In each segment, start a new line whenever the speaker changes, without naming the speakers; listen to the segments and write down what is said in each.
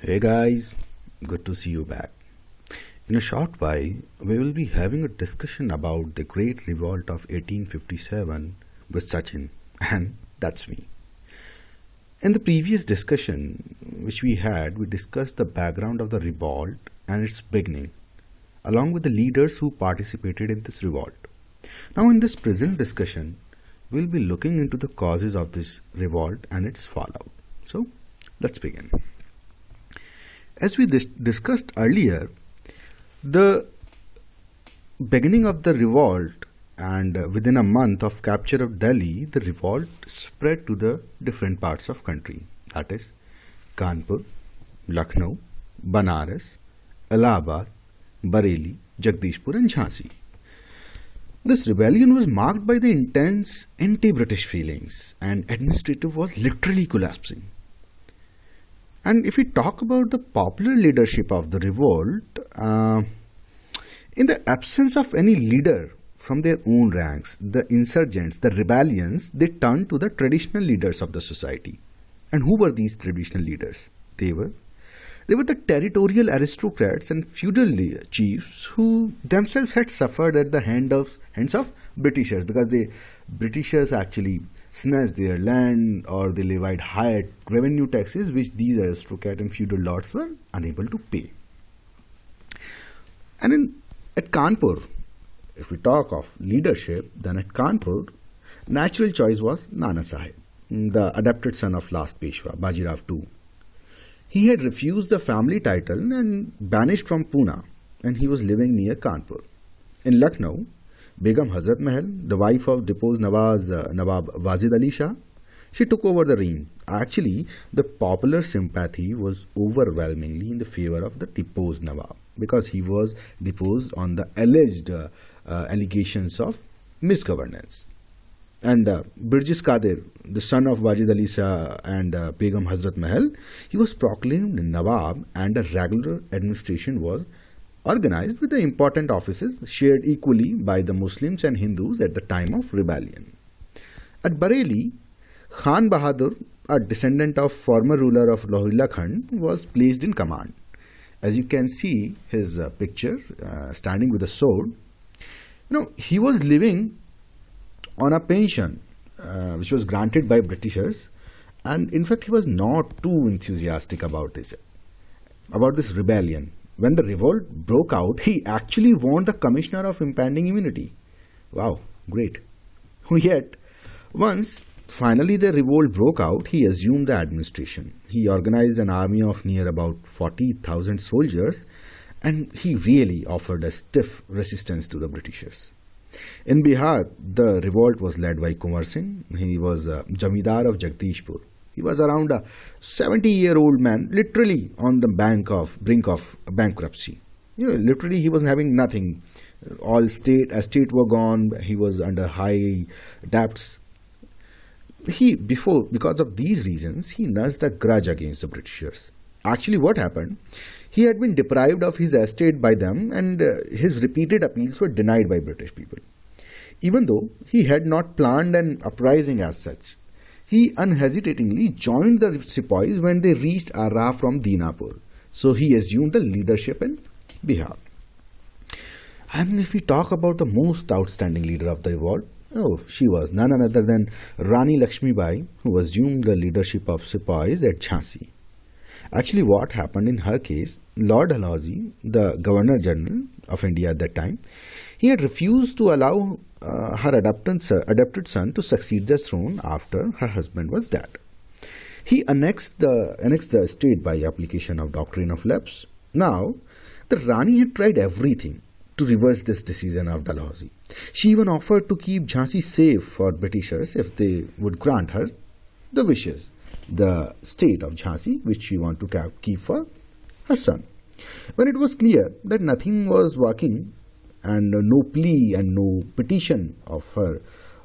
Hey guys, good to see you back. In a short while, we will be having a discussion about the Great Revolt of 1857 with Sachin, and that's me. In the previous discussion which we had, we discussed the background of the revolt and its beginning, along with the leaders who participated in this revolt. Now, in this present discussion, we'll be looking into the causes of this revolt and its fallout. So, let's begin. As we discussed earlier, the beginning of the revolt and within a month of capture of Delhi, the revolt spread to the different parts of country. That is Kanpur, Lucknow, Banaras, Allahabad, Bareilly, Jagdishpur and Jhansi. This rebellion was marked by the intense anti-British feelings and administrative was literally collapsing. And if we talk about the popular leadership of the revolt, in the absence of any leader from their own ranks, the insurgents, the rebellions, they turned to the traditional leaders of the society. And who were these traditional leaders? They were the territorial aristocrats and feudal chiefs who themselves had suffered at the hands of Britishers, because the Britishers actually snatched their land or they levied higher revenue taxes which these aristocrat and feudal lords were unable to pay. And at Kanpur, if we talk of leadership, then at Kanpur, natural choice was Nana Sahib, the adopted son of last Peshwa, Bajirao II. He had refused the family title and banished from Pune, and he was living near Kanpur. In Lucknow, Begum Hazrat Mahal, the wife of deposed Nawab Wajid Ali Shah, she took over the reign. Actually, the popular sympathy was overwhelmingly in the favor of the deposed Nawab, because he was deposed on the alleged allegations of misgovernance. And Birjis Qadir, the son of Wajid Ali Shah and Begum Hazrat Mahal, he was proclaimed Nawab, and a regular administration was organized with the important offices shared equally by the Muslims and Hindus at the time of rebellion. At Bareilly, Khan Bahadur, a descendant of former ruler of Lohila Khand, was placed in command. As you can see his picture, standing with a sword, he was living on a pension which was granted by Britishers, and in fact he was not too enthusiastic about this rebellion. When the revolt broke out, he actually warned the commissioner of impending immunity. Wow, great. Yet, once finally the revolt broke out, he assumed the administration. He organized an army of near about 40,000 soldiers, and he really offered a stiff resistance to the Britishers. In Bihar, the revolt was led by Kumar Singh. He was a Jamidar of Jagdishpur. He was around a 70-year-old man, literally on the brink of bankruptcy. Literally he was having nothing. All estate were gone. He was under high debts. Because of these reasons, he nursed a grudge against the Britishers. Actually, what happened? He had been deprived of his estate by them, and his repeated appeals were denied by British people. Even though he had not planned an uprising as such, he unhesitatingly joined the sepoys when they reached Ara from Dinapur. So he assumed the leadership in Bihar. And if we talk about the most outstanding leader of the revolt, she was none other than Rani Lakshmibai, who assumed the leadership of sepoys at Jhansi. Actually, what happened in her case, Lord Dalhousie, the Governor General of India at that time, he had refused to allow her adopted son to succeed the throne after her husband was dead. He annexed the state by application of doctrine of lapse. Now, the Rani had tried everything to reverse this decision of Dalhousie. She even offered to keep Jhansi safe for Britishers if they would grant her the wishes, the state of Jhansi, which she wanted to keep for her son. When it was clear that nothing was working and no plea and no petition of her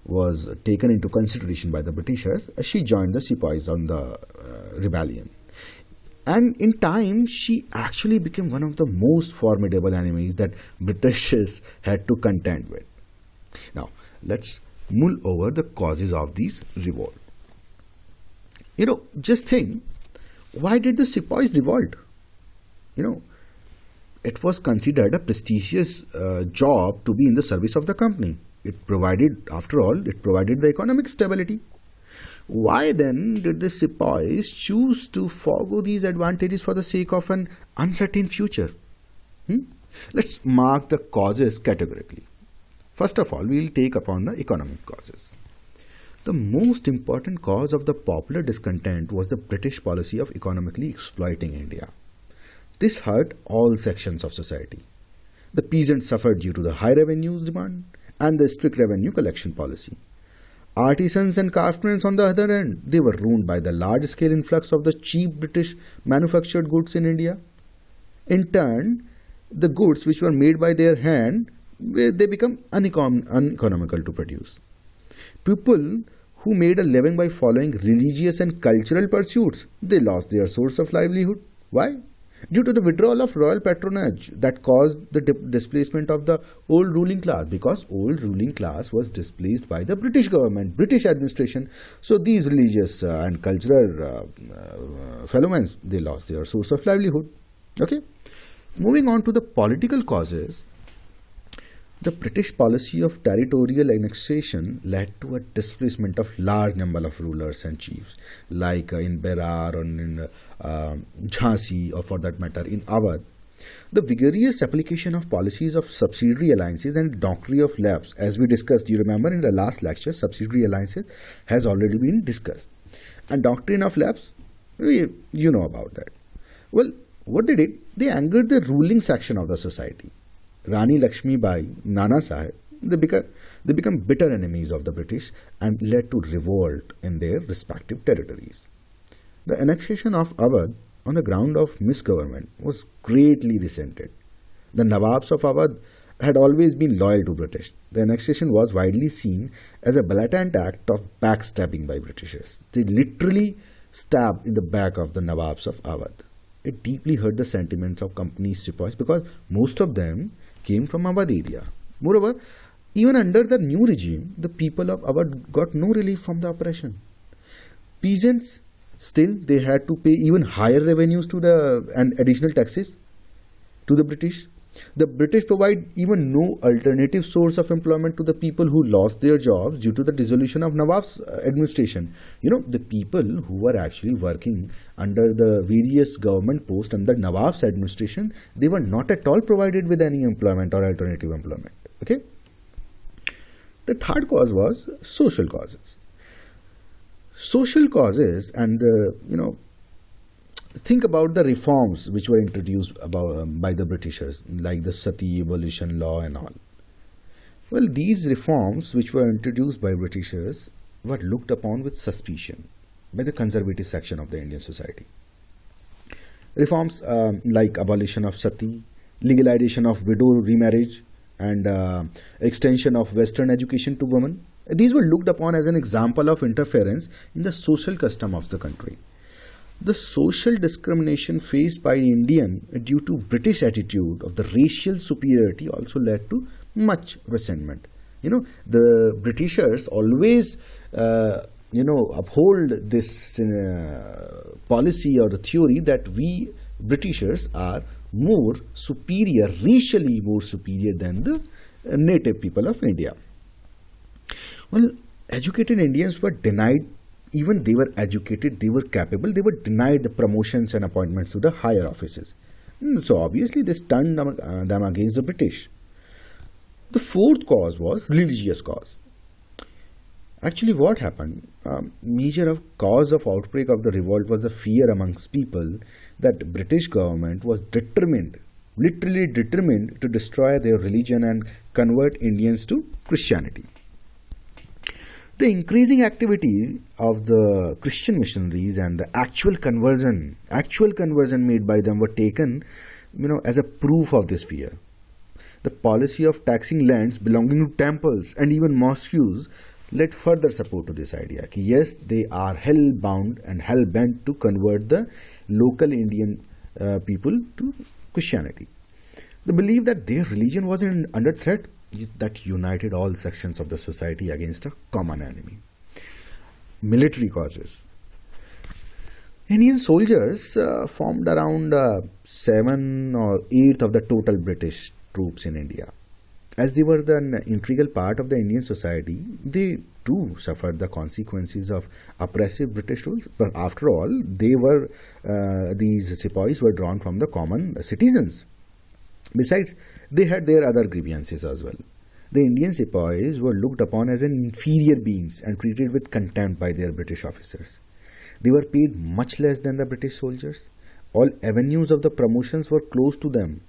was taken into consideration by the Britishers, she joined the sepoys on the rebellion. And in time, she actually became one of the most formidable enemies that Britishers had to contend with. Now, let's mull over the causes of these revolt. Just think, why did the sepoys revolt? You know, it was considered a prestigious job to be in the service of the company. It provided, after all, it provided the economic stability. Why then did the sepoys choose to forego these advantages for the sake of an uncertain future? Let's mark the causes categorically. First of all, we will take upon the economic causes. The most important cause of the popular discontent was the British policy of economically exploiting India. This hurt all sections of society. The peasants suffered due to the high revenues demand and the strict revenue collection policy. Artisans and craftsmen, on the other hand, they were ruined by the large-scale influx of the cheap British manufactured goods in India. In turn, the goods which were made by their hand, they become uneconomical to produce. People who made a living by following religious and cultural pursuits, they lost their source of livelihood. Why? Due to the withdrawal of royal patronage that caused the displacement of the old ruling class, because old ruling class was displaced by the British government, British administration. So these religious and cultural phenomena, they lost their source of livelihood. Okay. Moving on to the political causes, the British policy of territorial annexation led to a displacement of large number of rulers and chiefs, like in Berar or in Jhansi, or for that matter in Awadh. The vigorous application of policies of subsidiary alliances and doctrine of lapse, as we discussed, you remember in the last lecture, subsidiary alliances has already been discussed. And doctrine of lapse, you know about that. Well, what they did? They angered the ruling section of the society. Rani Lakshmi Bai, Nana Sahib, they become bitter enemies of the British and led to revolt in their respective territories. The annexation of Awadh on the ground of misgovernment was greatly resented. The Nawabs of Awadh had always been loyal to British. The annexation was widely seen as a blatant act of backstabbing by Britishers. They literally stabbed in the back of the Nawabs of Awadh. It deeply hurt the sentiments of company sepoys because most of them came from Awadh area. Moreover, even under the new regime, the people of Awadh got no relief from the oppression. Peasants, still, they had to pay even higher revenues to and additional taxes to the British. The British provide even no alternative source of employment to the people who lost their jobs due to the dissolution of Nawab's administration. You know, the people who were actually working under the various government posts under Nawab's administration, they were not at all provided with any employment or alternative employment. Okay. The third cause was social causes. Social causes and think about the reforms which were introduced by the Britishers, like the Sati abolition law and all. Well, these reforms which were introduced by Britishers were looked upon with suspicion by the conservative section of the Indian society. Reforms like abolition of Sati, legalization of widow remarriage, and extension of Western education to women, these were looked upon as an example of interference in the social custom of the country. The social discrimination faced by Indian due to British attitude of the racial superiority also led to much resentment. The Britishers always, uphold this policy or the theory that we Britishers are more superior, racially more superior than the native people of India. Well, educated Indians were denied. Even they were educated, they were capable, they were denied the promotions and appointments to the higher offices. So obviously this turned them against the British. The fourth cause was religious cause. Actually, what happened? Major cause of outbreak of the revolt was the fear amongst people that British government was literally determined to destroy their religion and convert Indians to Christianity. The increasing activity of the Christian missionaries and the actual conversion made by them were taken, as a proof of this fear. The policy of taxing lands belonging to temples and even mosques led further support to this idea. Yes, they are hell-bound and hell-bent to convert the local Indian people to Christianity. The belief that their religion was under threat, that united all sections of the society against a common enemy. Military causes. Indian soldiers formed around 7 or 8 of the total British troops in India. As they were an integral part of the Indian society, they too suffered the consequences of oppressive British rules. But after all, these sepoys were drawn from the common citizens. Besides, they had their other grievances as well. The Indian sepoys were looked upon as an inferior beings and treated with contempt by their British officers. They were paid much less than the British soldiers. All avenues of the promotions were closed to them.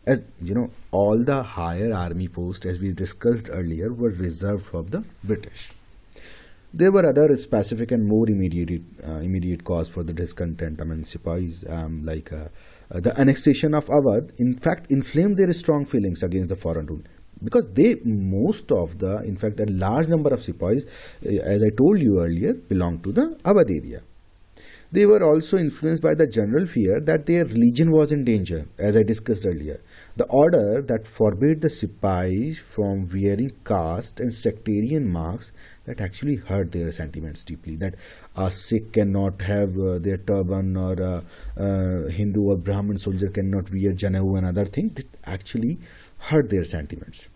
As you know, all the higher army posts, as we discussed earlier, were reserved for the British. There were other specific and more immediate cause for the discontent among sepoys, the annexation of Awadh, in fact, inflamed their strong feelings against the foreign rule. Because in fact, a large number of sepoys, as I told you earlier, belonged to the Awadh area. They were also influenced by the general fear that their religion was in danger, as I discussed earlier. The order that forbade the sipais from wearing caste and sectarian marks that actually hurt their sentiments deeply. That a Sikh cannot have their turban, or a Hindu or Brahmin soldier cannot wear janeu and other things. It actually hurt their sentiments.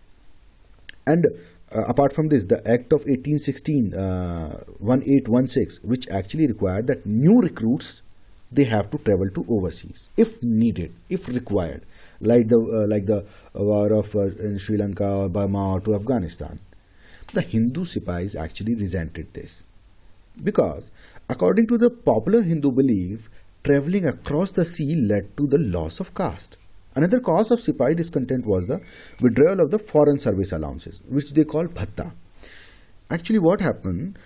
And apart from this, the Act of 1816, 1816, which actually required that new recruits, they have to travel to overseas if needed, if required, like the war of in Sri Lanka or Burma or to Afghanistan. The Hindu sipais actually resented this because, according to the popular Hindu belief, traveling across the sea led to the loss of caste. Another cause of Sipahi discontent was the withdrawal of the foreign service allowances, which they call bhatta. Actually, what happened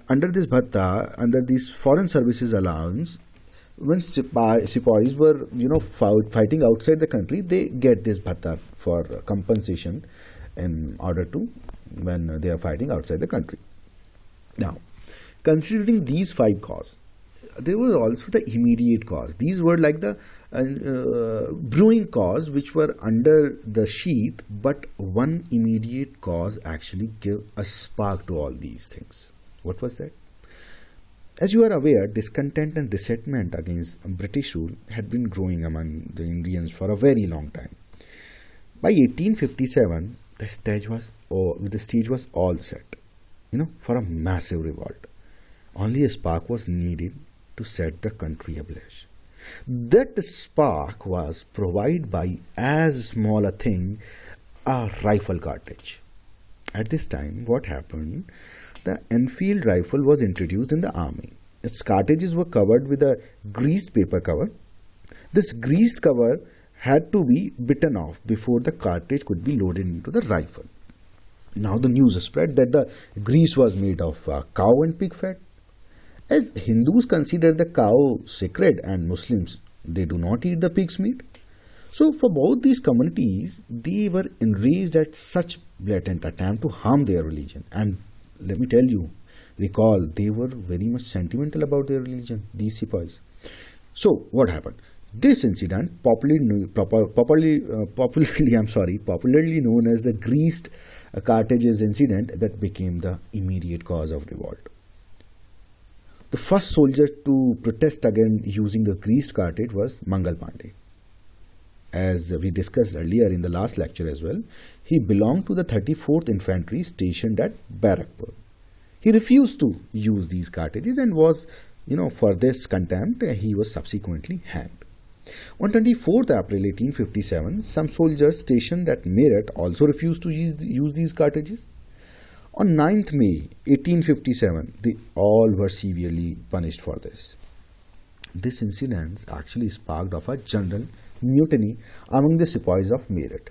under this bhatta, under these foreign services allowance, when Sipahis were fighting outside the country, they get this bhatta for compensation in order to when they are fighting outside the country. Now, considering these 5 causes, there was also the immediate cause. These were like the brewing cause which were under the sheath, but one immediate cause actually gave a spark to all these things. What was that? As you are aware, discontent and resentment against British rule had been growing among the Indians for a very long time. By 1857, the stage was all set, for a massive revolt. Only a spark was needed to set the country ablaze. That spark was provided by as small a thing, a rifle cartridge. At this time, what happened? The Enfield rifle was introduced in the army. Its cartridges were covered with a greased paper cover. This greased cover had to be bitten off before the cartridge could be loaded into the rifle. Now the news spread that the grease was made of cow and pig fat. As Hindus consider the cow sacred and Muslims, they do not eat the pig's meat. So for both these communities, they were enraged at such blatant attempt to harm their religion. And let me tell you, recall, they were very much sentimental about their religion, these Sipahis. So what happened? This incident, popularly known as the greased cartridges incident, that became the immediate cause of revolt. The first soldier to protest against using the greased cartridge was Mangal Pandey. As we discussed earlier in the last lecture as well, he belonged to the 34th Infantry stationed at Barakpur. He refused to use these cartridges and was, for this contempt, he was subsequently hanged. On 24th April 1857, some soldiers stationed at Meerut also refused to use these cartridges. On 9th May 1857, they all were severely punished for this. This incident actually sparked off a general mutiny among the Sipahis of Meerut.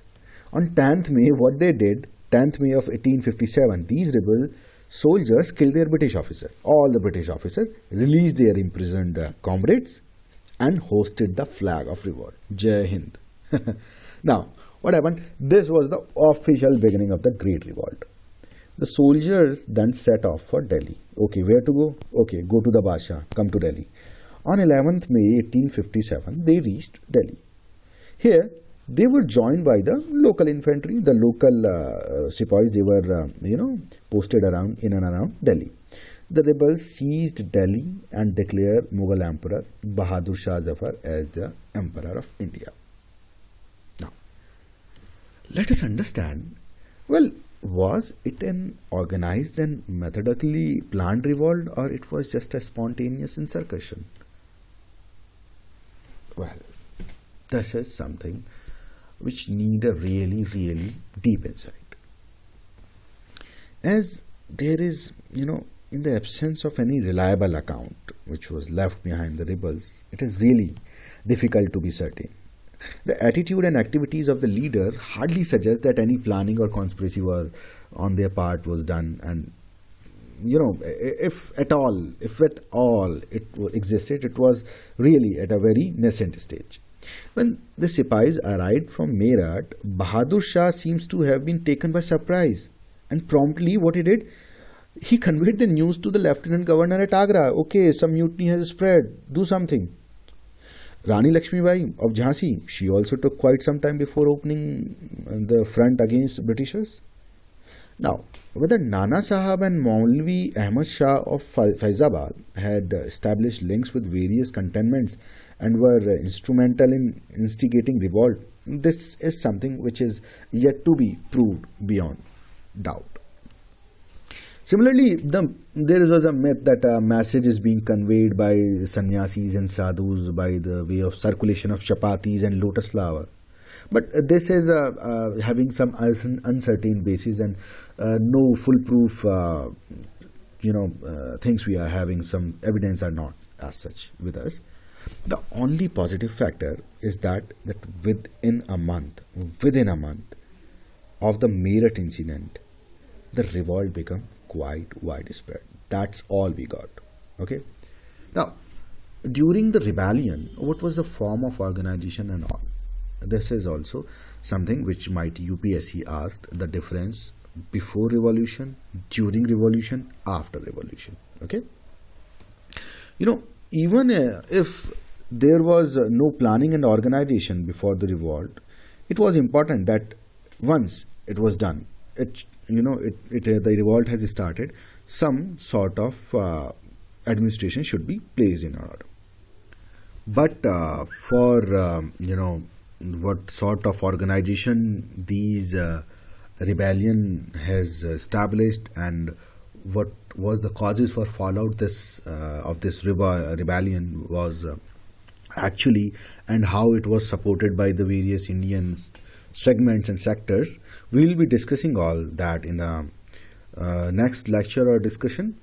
On 10th May, what they did, 10th May of 1857, these rebel soldiers killed their British officer. All the British officers released their imprisoned comrades and hoisted the flag of revolt. Jai Hind. Now, what happened? This was the official beginning of the Great Revolt. The soldiers then set off for Delhi. Okay, where to go? Okay, go to the Basha, come to Delhi. On 11th May 1857, they reached Delhi. Here, they were joined by the local infantry, the local Sipahis. They were, posted in and around Delhi. The rebels seized Delhi and declared Mughal Emperor Bahadur Shah Zafar as the Emperor of India. Now, let us understand, well, was it an organized and methodically planned revolt, or it was just a spontaneous insurrection? Well, this is something which need a really, really deep insight. As there is, in the absence of any reliable account which was left behind the rebels, it is really difficult to be certain. The attitude and activities of the leader hardly suggest that any planning or conspiracy was on their part was done, and if at all it existed, it was really at a very nascent stage. When the Sipais arrived from Meerut, Bahadur Shah seems to have been taken by surprise, and promptly what he did, he conveyed the news to the Lieutenant Governor at Agra. Okay, some mutiny has spread, do something. Rani Lakshmibai of Jhansi, she also took quite some time before opening the front against Britishers. Now, whether Nana Sahab and Maulvi Ahmad Shah of Faizabad had established links with various cantonments and were instrumental in instigating revolt, this is something which is yet to be proved beyond doubt. Similarly, there was a myth that a message is being conveyed by sannyasis and sadhus by the way of circulation of chapatis and lotus flower. But this is having some uncertain basis, and no foolproof, things we are having. Some evidence are not as such with us. The only positive factor is that within a month of the Meerut incident, the revolt became quite widespread. That's all we got. Okay. Now, during the rebellion, what was the form of organization and all? This is also something which might UPSC asked, the difference before revolution, during revolution, after revolution. Okay. Even if there was no planning and organization before the revolt, it was important that once it was done, the revolt has started, some sort of administration should be placed in order. But for what sort of organization these rebellion has established, and what was the causes for fallout of this rebellion was actually, and how it was supported by the various Indian segments and sectors, we will be discussing all that in a next lecture or discussion.